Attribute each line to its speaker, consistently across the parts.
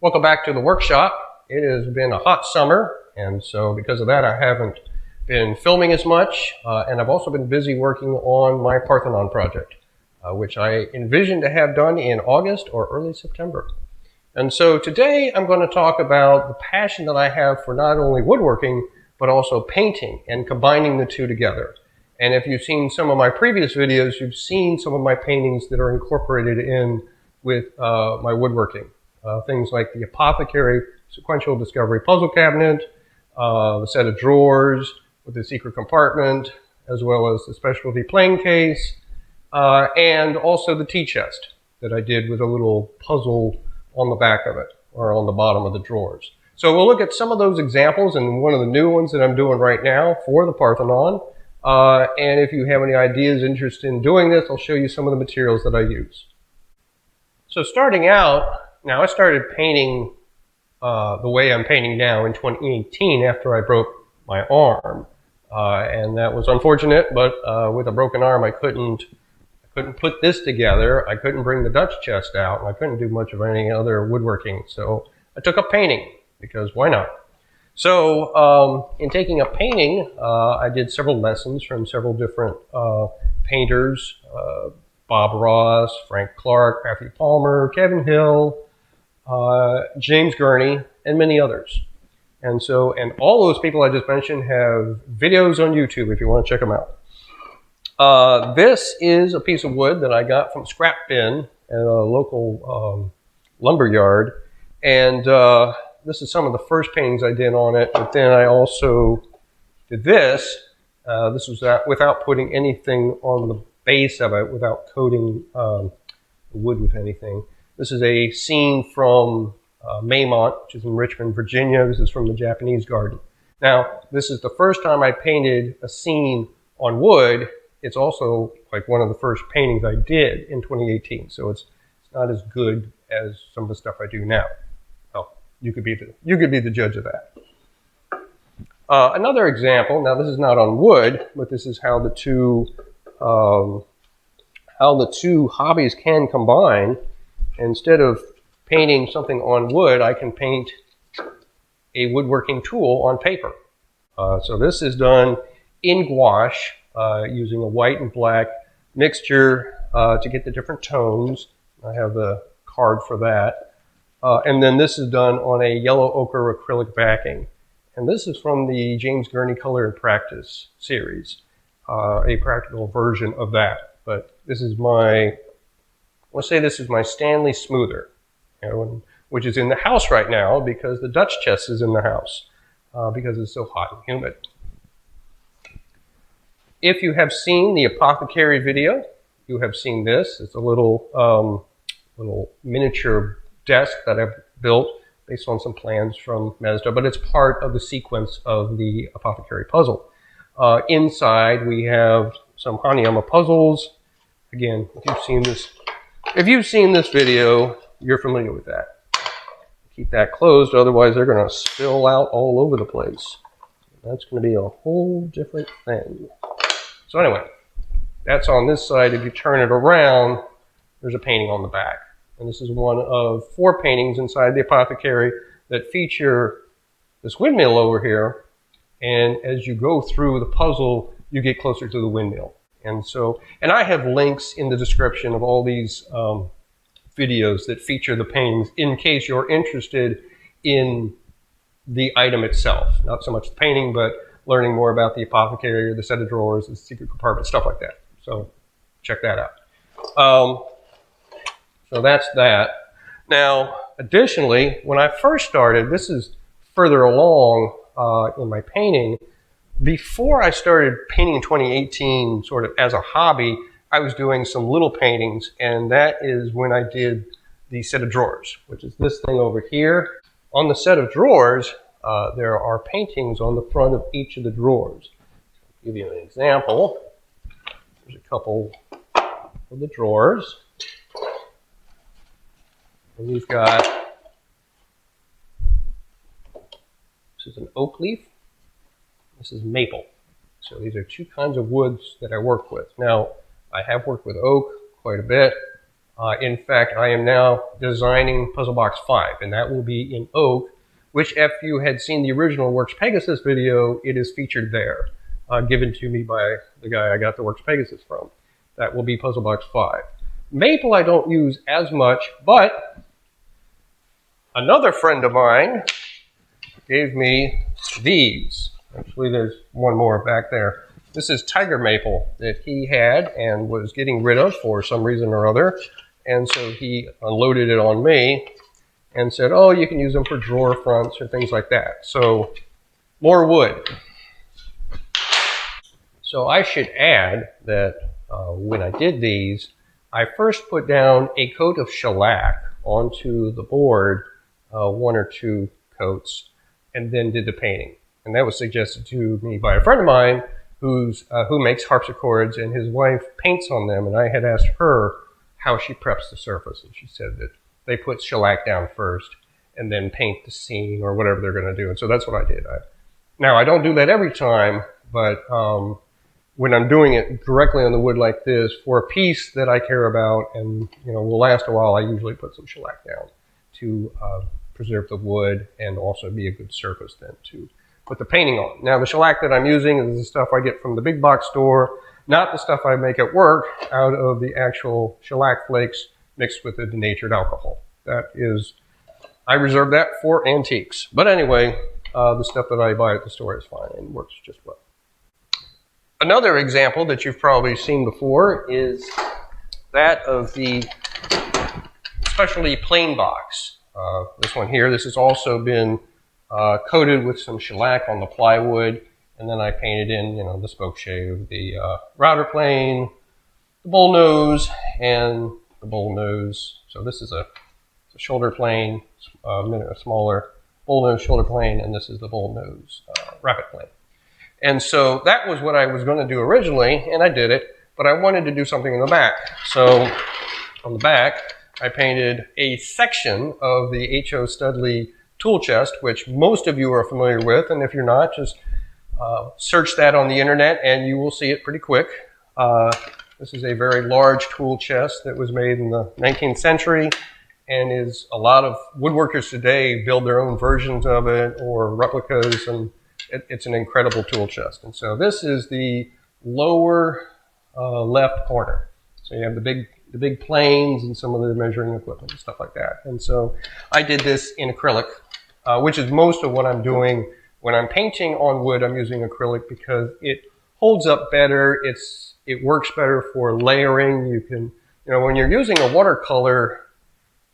Speaker 1: Welcome back to the workshop. It has been a hot summer, and so because of that I haven't been filming as much, and I've also been busy working on my Parthenon project, which I envision to have done in August or early September. And so today I'm going to talk about the passion that I have for not only woodworking, but also painting and combining the two together. And if you've seen some of my previous videos, you've seen some of my paintings that are incorporated in with my woodworking. Things like the Apothecary Sequential Discovery Puzzle Cabinet, the set of drawers with the secret compartment, as well as the specialty plane case, and also the tea chest that I did with a little puzzle on the back of it, or on the bottom of the drawers. So we'll look at some of those examples and one of the new ones that I'm doing right now for the Parthenon. And if you have any ideas, interest in doing this, I'll show you some of the materials that I use. So starting out, now I started painting the way I'm painting now in 2018 after I broke my arm. And that was unfortunate, but with a broken arm I couldn't put this together. I couldn't bring the Dutch chest out, and I couldn't do much of any other woodworking. So I took up painting, because why not? So in taking up painting, I did several lessons from several different painters, Bob Ross, Frank Clark, Matthew Palmer, Kevin Hill, James Gurney, and many others. And all those people I just mentioned have videos on YouTube if you want to check them out. This is a piece of wood that I got from scrap bin at a local lumber yard, and this is some of the first paintings I did on it. But then I also did this. This was without putting anything on the base of it, without coating the wood with anything. This is a scene from Maymont, which is in Richmond, Virginia. This is from the Japanese garden. Now, this is the first time I painted a scene on wood. It's also like one of the first paintings I did in 2018, so it's not as good as some of the stuff I do now. Well, you could be the judge of that. Another example. Now, this is not on wood, but this is how the two hobbies can combine. Instead of painting something on wood, I can paint a woodworking tool on paper. So this is done in gouache, using a white and black mixture to get the different tones. I have the card for that. And then this is done on a yellow ochre acrylic backing. And this is from the James Gurney Color and Practice series, a practical version of that. But this is let's say this is my Stanley Smoother, which is in the house right now because the Dutch chest is in the house because it's so hot and humid. If you have seen the Apothecary video, you have seen this. It's a little miniature desk that I've built based on some plans from Mazda, but it's part of the sequence of the Apothecary puzzle. Inside we have some Hanayama puzzles. Again, if you've seen this video, you're familiar with that. Keep that closed, otherwise they're going to spill out all over the place. That's going to be a whole different thing. So anyway, that's on this side. If you turn it around, there's a painting on the back. And this is one of 4 paintings inside the Apothecary that feature this windmill over here. And as you go through the puzzle, you get closer to the windmill. And I have links in the description of all these videos that feature the paintings in case you're interested in the item itself. Not so much the painting, but learning more about the Apothecary or the set of drawers, the secret compartment, stuff like that. So check that out. So that's that. Now, additionally, when I first started, this is further along in my painting. Before I started painting in 2018, sort of as a hobby, I was doing some little paintings, and that is when I did the set of drawers, which is this thing over here. On the set of drawers, there are paintings on the front of each of the drawers. I'll give you an example. There's a couple of the drawers. And we've got, this is an oak leaf. This is maple. So these are 2 kinds of woods that I work with. Now, I have worked with oak quite a bit. In fact, I am now designing Puzzle Box 5, and that will be in oak, which if you had seen the original Works Pegasus video, it is featured there, given to me by the guy I got the Works Pegasus from. That will be Puzzle Box 5. Maple I don't use as much, but another friend of mine gave me these. Actually, there's one more back there. This is tiger maple that he had and was getting rid of for some reason or other. And so he unloaded it on me and said, oh, you can use them for drawer fronts or things like that. So more wood. So I should add that when I did these, I first put down a coat of shellac onto the board, 1 or 2 coats, and then did the painting. And that was suggested to me by a friend of mine who makes harpsichords, and his wife paints on them. And I had asked her how she preps the surface, and she said that they put shellac down first and then paint the scene or whatever they're going to do. And so that's what I did. Now, I don't do that every time, but when I'm doing it directly on the wood like this for a piece that I care about and will last a while, I usually put some shellac down to preserve the wood and also be a good surface then to put the painting on. Now, the shellac that I'm using is the stuff I get from the big box store, not the stuff I make at work out of the actual shellac flakes mixed with the denatured alcohol. That is, I reserve that for antiques. But anyway, the stuff that I buy at the store is fine and works just well. Another example that you've probably seen before is that of the specialty plain box. This one here, this has also been coated with some shellac on the plywood, and then I painted in, the spoke shave, the router plane, the bowl nose, and the bowl nose. So this is a shoulder plane, a smaller bowl nose shoulder plane, and this is the bowl nose rapid plane. And so that was what I was going to do originally, and I did it, but I wanted to do something in the back. So on the back, I painted a section of the H.O. Studley tool chest, which most of you are familiar with, and if you're not, just search that on the internet and you will see it pretty quick. This is a very large tool chest that was made in the 19th century, and is a lot of woodworkers today build their own versions of it or replicas, and it's an incredible tool chest. And so this is the lower left corner. So you have the big planes and some of the measuring equipment and stuff like that. And so I did this in acrylic, which is most of what I'm doing. When I'm painting on wood, I'm using acrylic because it holds up better. It works better for layering. You can, when you're using a watercolor,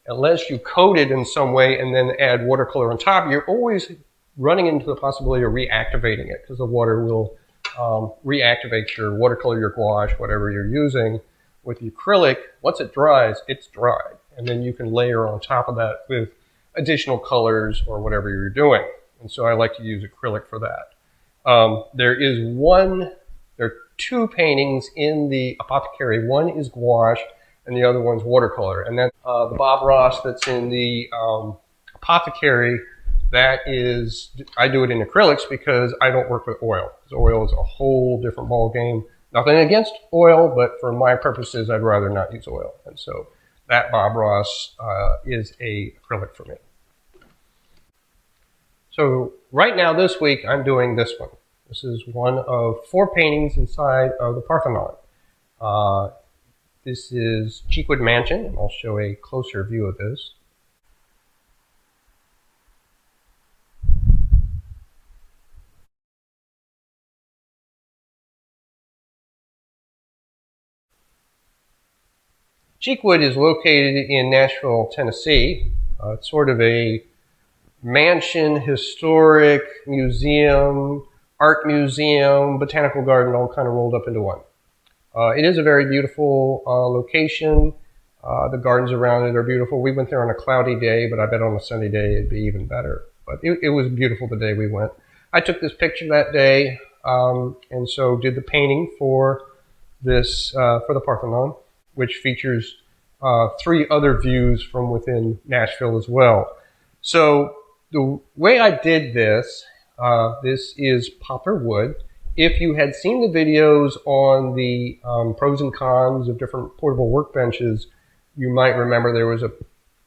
Speaker 1: unless you coat it in some way and then add watercolor on top, you're always running into the possibility of reactivating it because the water will reactivate your watercolor, your gouache, whatever you're using. With the acrylic, once it dries, it's dried. And then you can layer on top of that with additional colors or whatever you're doing. And so I like to use acrylic for that. There are 2 paintings in the Apothecary. One is gouache and the other one's watercolor. And then the Bob Ross that's in the Apothecary, that is, I do it in acrylics because I don't work with oil. Because oil is a whole different ball game. Nothing against oil, but for my purposes, I'd rather not use oil. And so that Bob Ross is a acrylic for me. So right now this week, I'm doing this one. This is one of 4 paintings inside of the Parthenon. This is Cheekwood Mansion, and I'll show a closer view of this. Cheekwood is located in Nashville, Tennessee. It's sort of a mansion, historic museum, art museum, botanical garden, all kind of rolled up into one. It is a very beautiful location. The gardens around it are beautiful. We went there on a cloudy day, but I bet on a sunny day it'd be even better. But it was beautiful the day we went. I took this picture that day, and so did the painting for this for the Parthenon, which features 3 other views from within Nashville as well. So the way I did this, this is poplar wood. If you had seen the videos on the pros and cons of different portable workbenches, you might remember there was a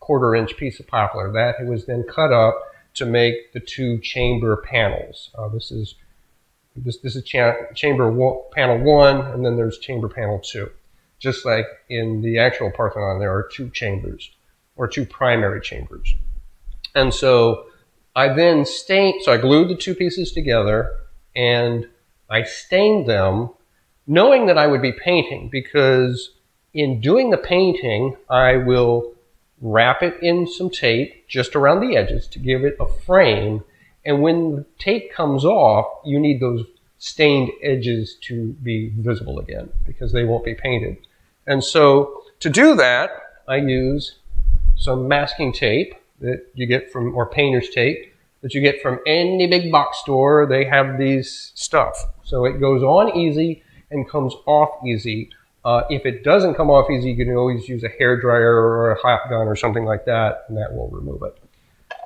Speaker 1: 1/4-inch piece of poplar that was then cut up to make the 2 chamber panels. This is chamber panel 1, and then there's chamber panel 2. Just like in the actual Parthenon, there are 2 chambers, or 2 primary chambers. And so I then so I glued the 2 pieces together, and I stained them, knowing that I would be painting, because in doing the painting, I will wrap it in some tape just around the edges to give it a frame. And when the tape comes off, you need those stained edges to be visible again, because they won't be painted. And so to do that, I use some masking tape that you get from, or painter's tape, that you get from any big box store. They have these stuff. So it goes on easy and comes off easy. If it doesn't come off easy, you can always use a hairdryer or a hot gun or something like that, and that will remove it.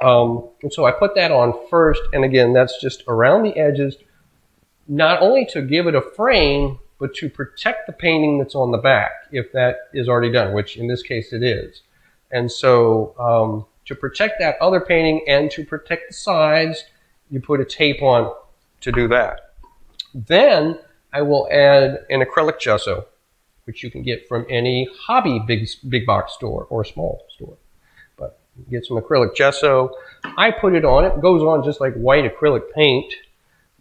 Speaker 1: And so I put that on first, and again, that's just around the edges, not only to give it a frame, but to protect the painting that's on the back, if that is already done, which in this case it is. And so to protect that other painting and to protect the sides, you put a tape on to do that. Then I will add an acrylic gesso, which you can get from any hobby big box store or small store. But get some acrylic gesso. I put it on. It goes on just like white acrylic paint.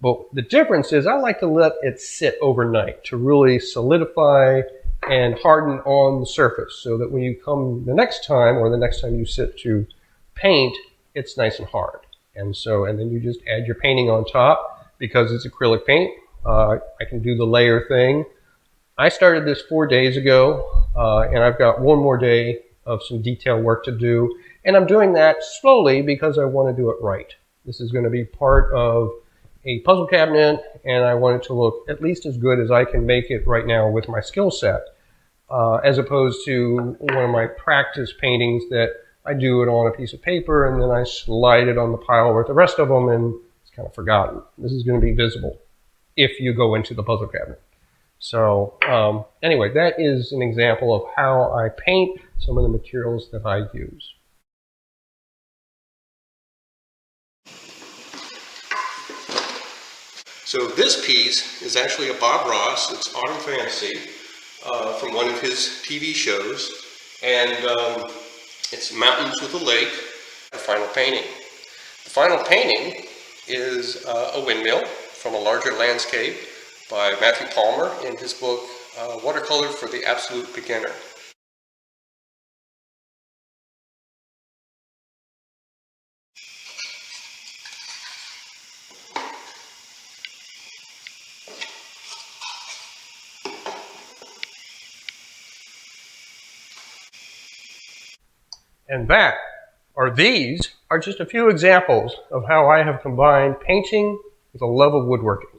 Speaker 1: But the difference is I like to let it sit overnight to really solidify and harden on the surface, so that when you come the next time, or the next time you sit to paint, it's nice and hard. And then you just add your painting on top. Because it's acrylic paint, I can do the layer thing. I started this 4 days ago, and I've got 1 more day of some detail work to do. And I'm doing that slowly because I want to do it right. This is going to be part of a puzzle cabinet, and I want it to look at least as good as I can make it right now with my skill set, as opposed to one of my practice paintings that I do it on a piece of paper and then I slide it on the pile with the rest of them, and it's kind of forgotten. This is going to be visible if you go into the puzzle cabinet. So anyway, that is an example of how I paint some of the materials that I use. So this piece is actually a Bob Ross. It's Autumn Fantasy from one of his TV shows. And it's mountains with a lake, the final painting. The final painting is a windmill from a larger landscape by Matthew Palmer in his book, Watercolor for the Absolute Beginner. And these are just a few examples of how I have combined painting with a love of woodworking.